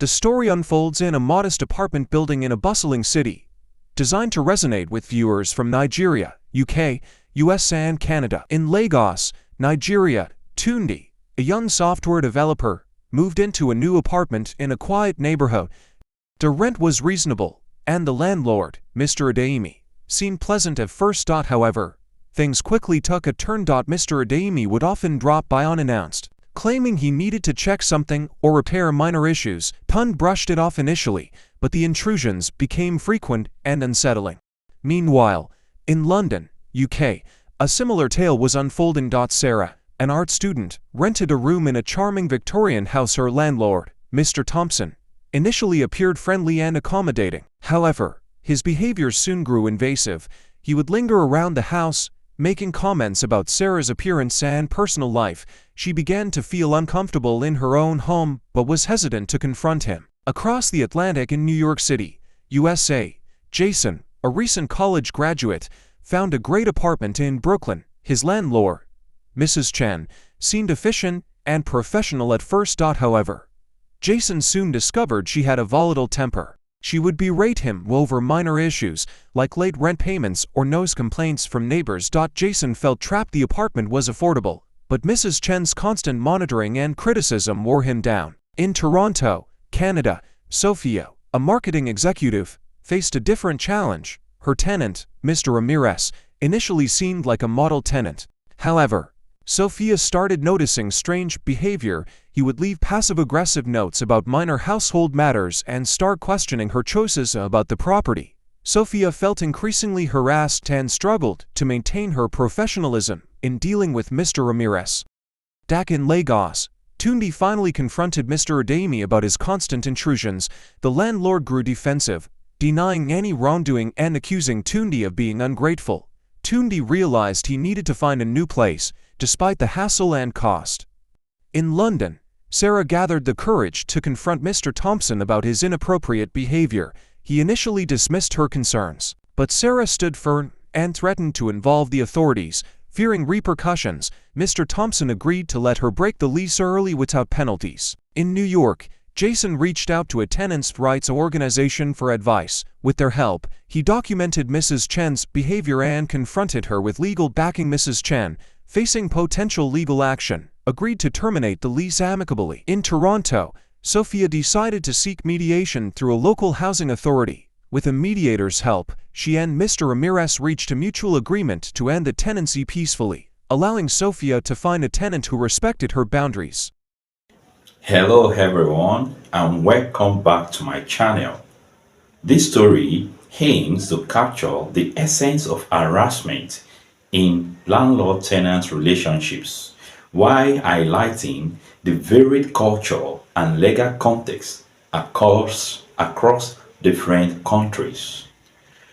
The story unfolds in a modest apartment building in a bustling city, designed to resonate with viewers from Nigeria, UK, US and Canada. In Lagos, Nigeria, Tunde, a young software developer, moved into a new apartment in a quiet neighborhood. The rent was reasonable, and the landlord, Mr. Adeyemi, seemed pleasant at first. However, things quickly took a turn. Mr. Adeyemi would often drop by unannounced, claiming he needed to check something or repair minor issues. Pun brushed it off initially, but the intrusions became frequent and unsettling. Meanwhile, in London, UK, a similar tale was unfolding. Sarah, an art student, rented a room in a charming Victorian house. Her landlord, Mr. Thompson, initially appeared friendly and accommodating. However, his behavior soon grew invasive. He would linger around the house, making comments about Sarah's appearance and personal life. She began to feel uncomfortable in her own home, but was hesitant to confront him. Across the Atlantic in New York City, USA, Jason, a recent college graduate, found a great apartment in Brooklyn. His landlord, Mrs. Chen, seemed efficient and professional at first. However, Jason soon discovered she had a volatile temper. She would berate him over minor issues, like late rent payments or noise complaints from neighbors. Jason felt trapped. The apartment was affordable, but Mrs. Chen's constant monitoring and criticism wore him down. In Toronto, Canada, Sophia, a marketing executive, faced a different challenge. Her tenant, Mr. Ramirez, initially seemed like a model tenant. However, Sophia started noticing strange behavior. He would leave passive-aggressive notes about minor household matters and start questioning her choices about the property. Sophia felt increasingly harassed and struggled to maintain her professionalism in dealing with Mr. Ramirez. Back in Lagos, Tunde finally confronted Mr. Adeyemi about his constant intrusions. The landlord grew defensive, denying any wrongdoing and accusing Tunde of being ungrateful. Tunde realized he needed to find a new place, despite the hassle and cost. In London, Sarah gathered the courage to confront Mr. Thompson about his inappropriate behavior. He initially dismissed her concerns, but Sarah stood firm and threatened to involve the authorities. Fearing repercussions, Mr. Thompson agreed to let her break the lease early without penalties. In New York, Jason reached out to a tenants' rights organization for advice. With their help, he documented Mrs. Chen's behavior and confronted her with legal backing. Mrs. Chen, facing potential legal action, agreed to terminate the lease amicably. In Toronto, Sophia decided to seek mediation through a local housing authority. With a mediator's help, she and Mr. Ramirez reached a mutual agreement to end the tenancy peacefully, allowing Sophia to find a tenant who respected her boundaries. Hello everyone and welcome back to my channel. This story aims to capture the essence of harassment in landlord-tenant relationships while highlighting the varied culture and legal context across different countries.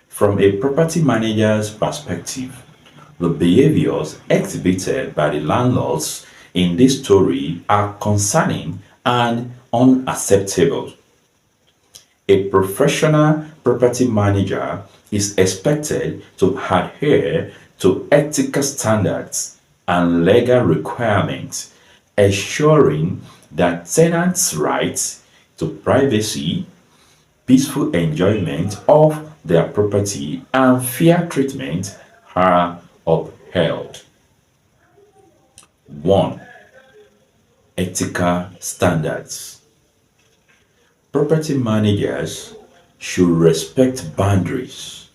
From a property manager's perspective, the behaviors exhibited by the landlords in this story are concerning and unacceptable. A professional property manager is expected to adhere to ethical standards and legal requirements, ensuring that tenants' rights to privacy, peaceful enjoyment of their property, and fair treatment are upheld. 1. Ethical standards. Property managers should respect boundaries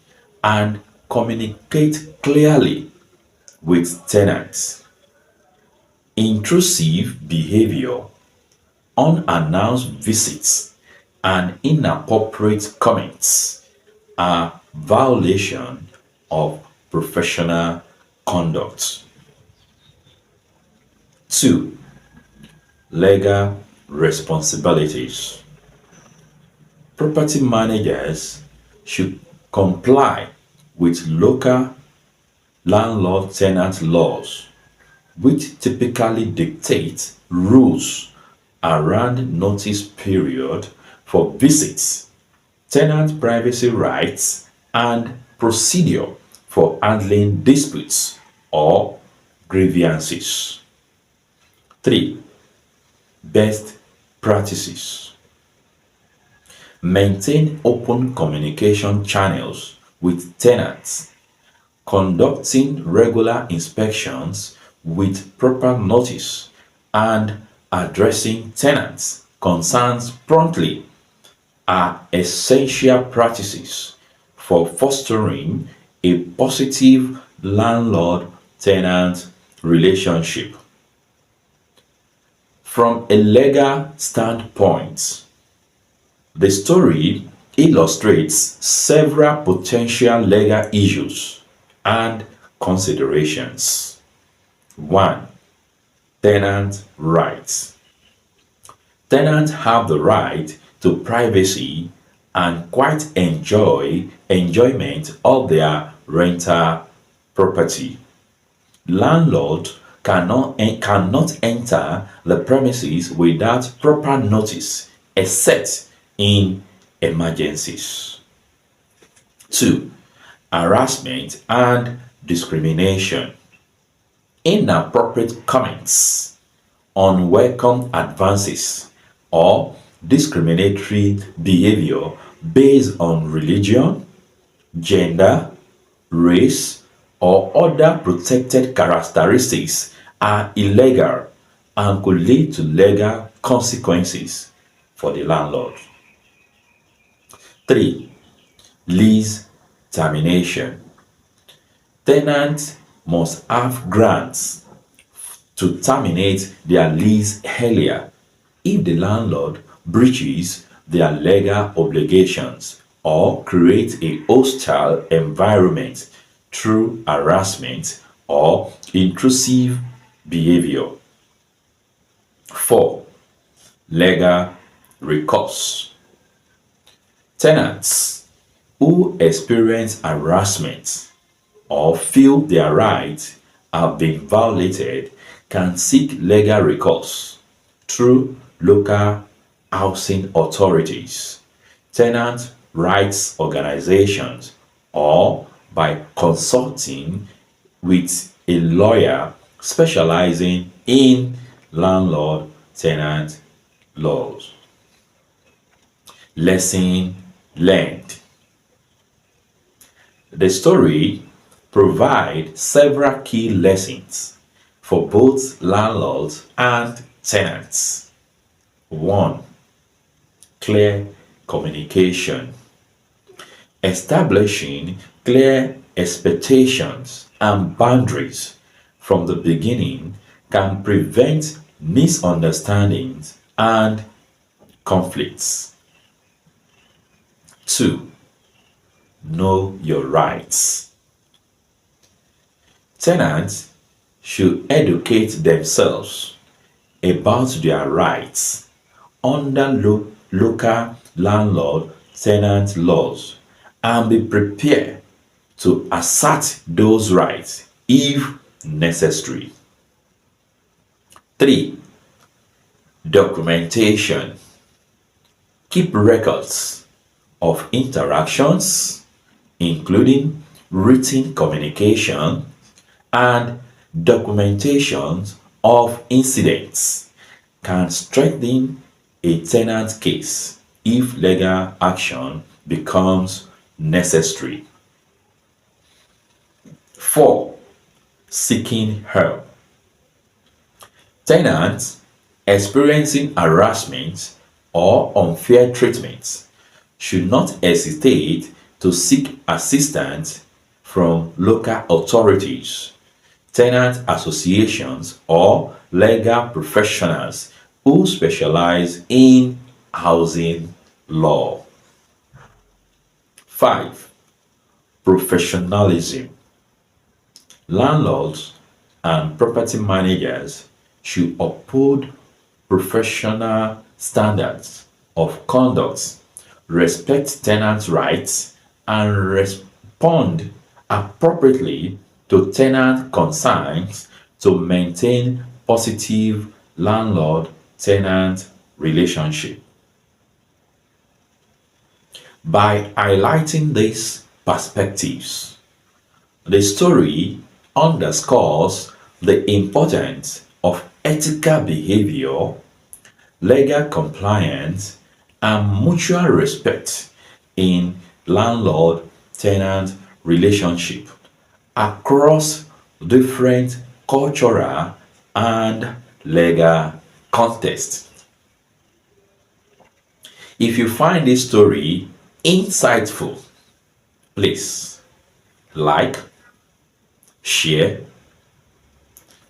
and communicate clearly with tenants. Intrusive behavior, unannounced visits, and inappropriate comments are violation of professional conduct. 2. Legal responsibilities. Property managers should comply with local landlord-tenant laws, which typically dictate rules around notice period for visits, tenant privacy rights, and procedure for handling disputes or grievances. 3. Best practices. Maintain open communication channels with tenants, conducting regular inspections with proper notice, and addressing tenants' concerns promptly are essential practices for fostering a positive landlord-tenant relationship. From a legal standpoint, the story illustrates several potential legal issues and considerations. 1. Tenant rights. Tenants have the right to privacy and quite enjoyment of their rental property. Landlord cannot enter the premises without proper notice except in emergencies. 2. Harassment and discrimination. Inappropriate comments, unwelcome advances, or discriminatory behavior based on religion, gender, race, or other protected characteristics are illegal and could lead to legal consequences for the landlord. 3. Lease termination. Tenants must have grants to terminate their lease earlier if the landlord breaches their legal obligations or creates a hostile environment through harassment or intrusive behavior. 4. Legal recourse. Tenants who experience harassment or feel their rights have been violated can seek legal recourse through local housing authorities, tenant rights organizations, or by consulting with a lawyer specializing in landlord-tenant laws. Lesson learned. The story provides several key lessons for both landlords and tenants. 1. Clear communication. Establishing clear expectations and boundaries from the beginning can prevent misunderstandings and conflicts. 2. Know your rights. Tenants should educate themselves about their rights under local landlord-tenant laws and be prepared to assert those rights if necessary. 3. Documentation. Keep records of interactions, including written communication and documentations of incidents, can strengthen a tenant case if legal action becomes necessary. 4. Seeking help. Tenants experiencing harassment or unfair treatment should not hesitate to seek assistance from local authorities, tenant associations, or legal professionals who specialize in housing law. 5. Professionalism. Landlords and property managers should uphold professional standards of conduct, respect tenants' rights, and respond appropriately to tenant concerns to maintain positive landlord-tenant relationship. By highlighting these perspectives, the story underscores the importance of ethical behavior, legal compliance, and mutual respect in landlord-tenant relationship across different cultural and legal contexts. If you find this story insightful, please like, share,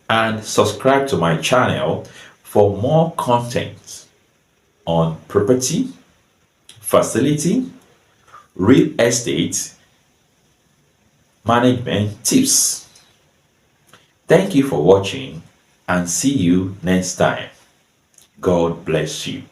and subscribe to my channel for more content on property, facility, real estate management tips. Thank you for watching and see you next time. God bless you.